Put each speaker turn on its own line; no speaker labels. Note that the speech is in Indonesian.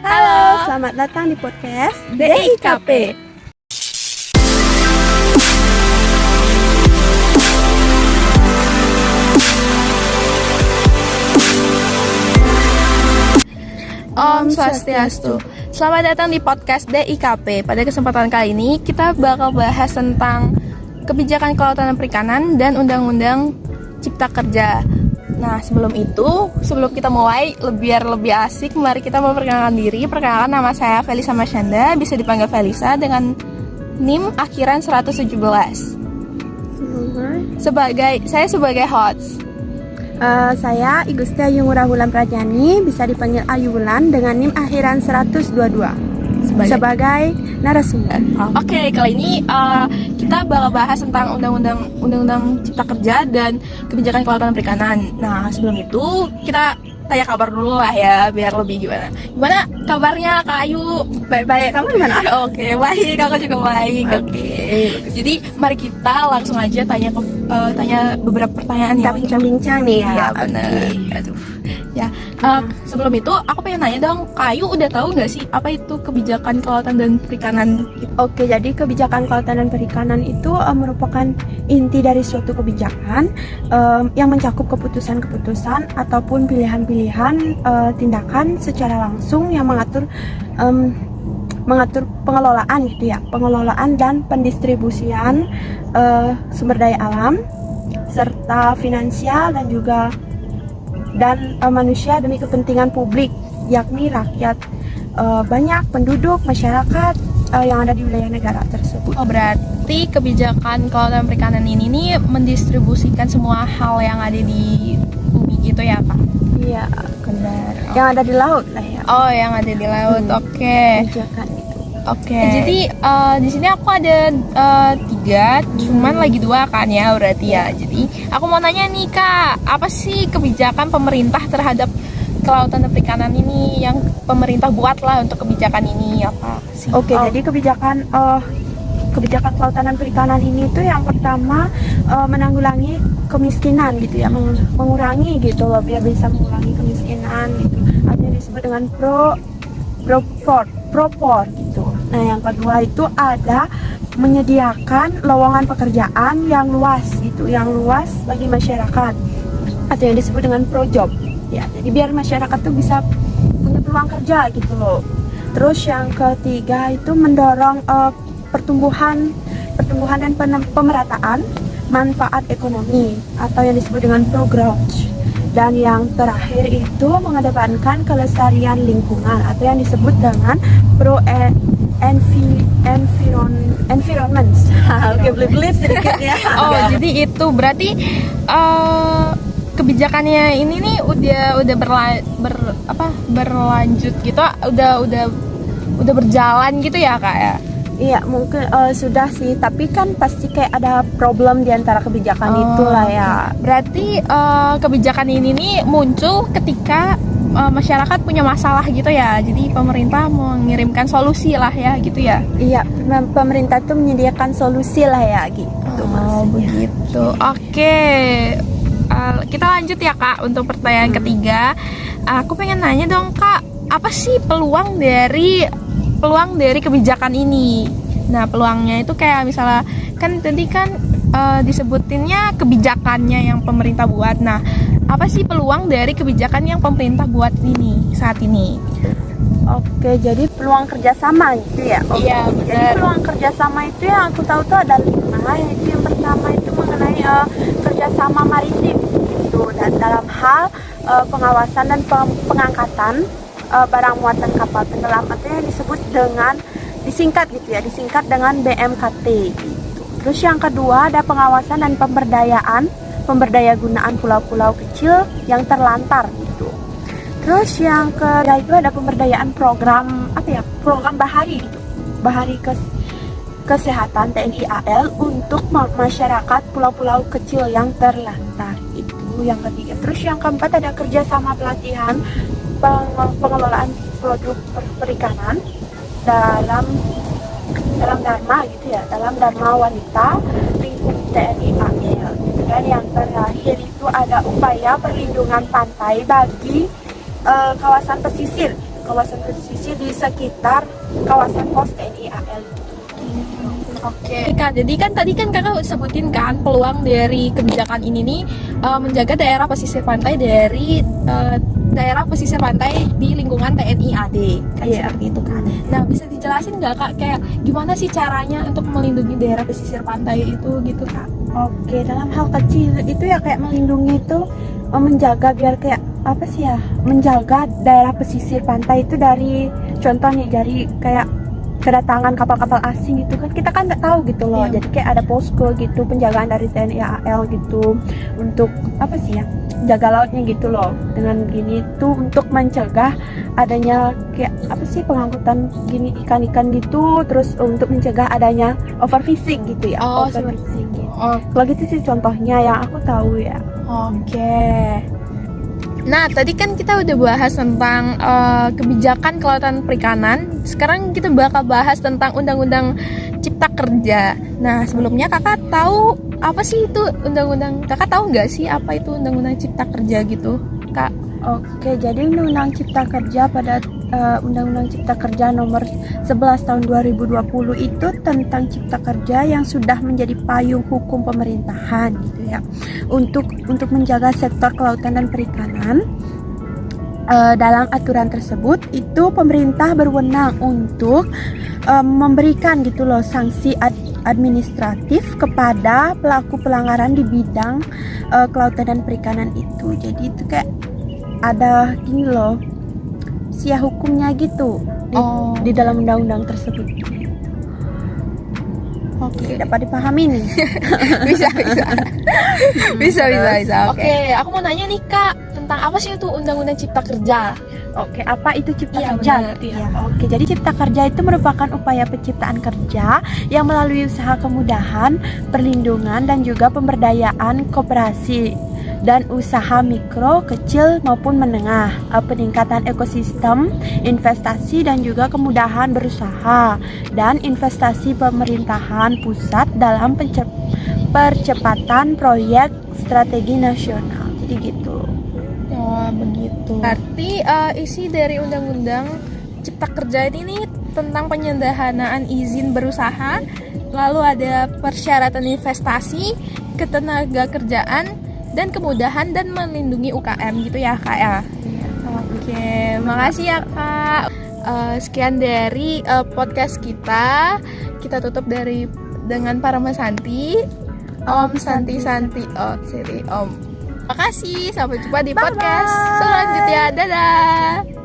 Halo, selamat datang di podcast
DIKP. Om Swastiastu. Selamat datang di podcast DIKP. Pada kesempatan kali ini kita bakal bahas tentang kebijakan kelautan dan perikanan dan Undang-Undang Cipta Kerja. Nah, sebelum kita mulai biar lebih asik, mari kita memperkenalkan diri. Perkenalkan, nama saya Felisa Masyanda, bisa dipanggil Felisa dengan NIM akhiran 117. Saya sebagai host.
Saya Igustia Yungura Wulan Prajani, bisa dipanggil Ayu Wulan dengan NIM akhiran 122 sebagai narasumber.
Oke, kali ini kita bakal bahas tentang Undang-Undang Cipta Kerja dan kebijakan kelautan dan perikanan. Nah, sebelum itu kita tanya kabar dulu lah ya, biar lebih gimana. Gimana kabarnya Kak Ayu?
Baik-baik, kamu gimana?
Oke, baik, aku juga baik. Oke. Jadi mari kita langsung aja tanya beberapa pertanyaan
Kita bincang-bincang nih ya.
Iya, benar. Aduh. Ya, sebelum itu aku pengen nanya dong, Kak Ayu udah tahu nggak sih apa itu kebijakan kelautan dan perikanan?
Oke, jadi kebijakan kelautan dan perikanan itu merupakan inti dari suatu kebijakan yang mencakup keputusan-keputusan ataupun pilihan-pilihan tindakan secara langsung yang mengatur pengelolaan gitu ya, pengelolaan dan pendistribusian sumber daya alam serta finansial dan juga manusia demi kepentingan publik, yakni rakyat, banyak penduduk masyarakat yang ada di wilayah negara tersebut.
Oh, berarti kebijakan kelautan dan perikanan ini nih mendistribusikan semua hal yang ada di bumi gitu ya, Kak?
Iya,
benar.
yang ada di laut lah ya.
Oh, yang ada di laut. Oke.
Kebijakan itu.
Oke. Jadi di sini aku ada 3, cuman lagi 2 kan ya berarti ya. Jadi aku mau nanya nih Kak, apa sih kebijakan pemerintah terhadap kelautan dan perikanan ini yang pemerintah buat lah untuk kebijakan ini apa sih?
Oke, jadi kebijakan kelautan dan perikanan ini tuh yang pertama menanggulangi kemiskinan gitu ya, mengurangi gitu loh, biar bisa mengurangi kemiskinan gitu. Ada yang disebut dengan propor gitu. Nah, yang kedua itu ada menyediakan lowongan pekerjaan yang luas gitu, yang luas bagi masyarakat, atau yang disebut dengan projob ya. Jadi biar masyarakat tuh bisa punya peluang kerja gitu loh. Terus yang ketiga itu mendorong pertumbuhan dan pemerataan manfaat ekonomi atau yang disebut dengan pro-growth. Dan yang terakhir itu mengedepankan kelestarian lingkungan atau yang disebut dengan environment. Oke, blip sedikit ya.
Oh, jadi itu berarti kebijakannya ini nih udah berlanjut gitu, udah berjalan gitu ya Kak ya?
Iya, mungkin sudah sih, tapi kan pasti kayak ada problem di antara kebijakan itulah ya.
Berarti kebijakan ini nih muncul ketika masyarakat punya masalah gitu ya. Jadi pemerintah mengirimkan solusi lah ya gitu ya.
Iya, pemerintah tuh menyediakan solusi lah ya gitu.
Oh, begitu. Oke. Kita lanjut ya Kak untuk pertanyaan ketiga. Aku pengen nanya dong Kak, apa sih peluang dari kebijakan ini? Nah, peluangnya itu kayak misalnya kan tadi kan disebutinnya kebijakannya yang pemerintah buat. Nah, apa sih peluang dari kebijakan yang pemerintah buat ini saat ini?
Oke, jadi peluang kerjasama gitu ya?
Iya, benar.
Jadi peluang kerjasama itu yang aku tahu tuh ada 5. Yaitu yang pertama itu mengenai kerjasama maritim gitu, dan dalam hal pengawasan dan pengangkatan barang muatan kapal tenggelam, atau yang disebut dengan disingkat dengan BMKT gitu. Terus yang kedua ada pengawasan dan pemberdaya gunaan pulau-pulau kecil yang terlantar gitu. Terus yang ketiga itu ada pemberdayaan program bahari gitu. Bahari kesehatan TNI AL untuk masyarakat pulau-pulau kecil yang terlantar, itu yang ketiga. Terus yang keempat ada kerjasama pelatihan pengelolaan produk perikanan dalam dharma gitu ya, dalam dharma wanita lingkup TNI AL. Dan yang terakhir itu ada upaya perlindungan pantai bagi kawasan pesisir kawasan pesisir di sekitar kawasan pos TNI AL.
Oke Kak, jadi kan tadi kan kakak sebutin kan peluang dari kebijakan ini nih menjaga daerah pesisir pantai dari daerah pesisir pantai di lingkungan TNI AD kan seperti itu kan. Nah bisa dijelasin nggak Kak kayak gimana sih caranya untuk melindungi daerah pesisir pantai itu gitu Kak?
Oke, dalam hal kecil itu ya kayak melindungi itu menjaga biar kayak apa sih ya, menjaga daerah pesisir pantai itu dari contohnya dari kayak kedatangan kapal-kapal asing gitu kan, kita kan nggak tahu gitu loh. Jadi kayak ada posko gitu, penjagaan dari TNI AL gitu untuk apa sih ya, jaga lautnya gitu loh. Dengan gini tuh untuk mencegah adanya kayak apa sih pengangkutan gini ikan-ikan gitu, terus untuk mencegah adanya overfishing gitu ya. Overfishing gitu. Kalau gitu sih contohnya yang aku tahu ya.
Oke. Nah, tadi kan kita udah bahas tentang kebijakan kelautan perikanan. Sekarang kita bakal bahas tentang Undang-Undang Cipta Kerja. Nah, sebelumnya kakak tahu apa sih itu undang-undang? Kakak tahu nggak sih apa itu Undang-Undang Cipta Kerja gitu, Kak?
Oke, jadi Undang-Undang Cipta Kerja pada Undang-Undang Cipta Kerja nomor 11 tahun 2020 itu tentang cipta kerja yang sudah menjadi payung hukum pemerintahan gitu ya. Untuk menjaga sektor kelautan dan perikanan. Dalam aturan tersebut itu pemerintah berwenang untuk memberikan gitu loh sanksi administratif kepada pelaku pelanggaran di bidang kelautan dan perikanan itu. Jadi itu kayak ada gini loh, sia hukumnya gitu di dalam undang-undang tersebut. Oke, dapat dipahami nih.
bisa. Oke, aku mau nanya nih Kak, tentang apa sih itu Undang-Undang Cipta Kerja?
Oke, apa itu cipta
Iya,
kerja?
benar,
Gitu
iya.
ya. Oke, jadi cipta kerja itu merupakan upaya penciptaan kerja yang melalui usaha kemudahan, perlindungan dan juga pemberdayaan koperasi dan usaha mikro, kecil maupun menengah, peningkatan ekosistem, investasi dan juga kemudahan berusaha dan investasi pemerintahan pusat dalam percepatan proyek strategi nasional. Jadi gitu.
Oh, begitu. Berarti isi dari Undang-Undang Cipta Kerja ini tentang penyederhanaan izin berusaha, lalu ada persyaratan investasi, ketenaga kerjaan, dan kemudahan dan melindungi UKM gitu ya Kak ya. Oke, makasih ya Kak. Sekian dari podcast kita. Kita tutup dengan Paramasanti. Om Santi Om. Makasih, sampai jumpa di podcast selanjutnya. Dadah.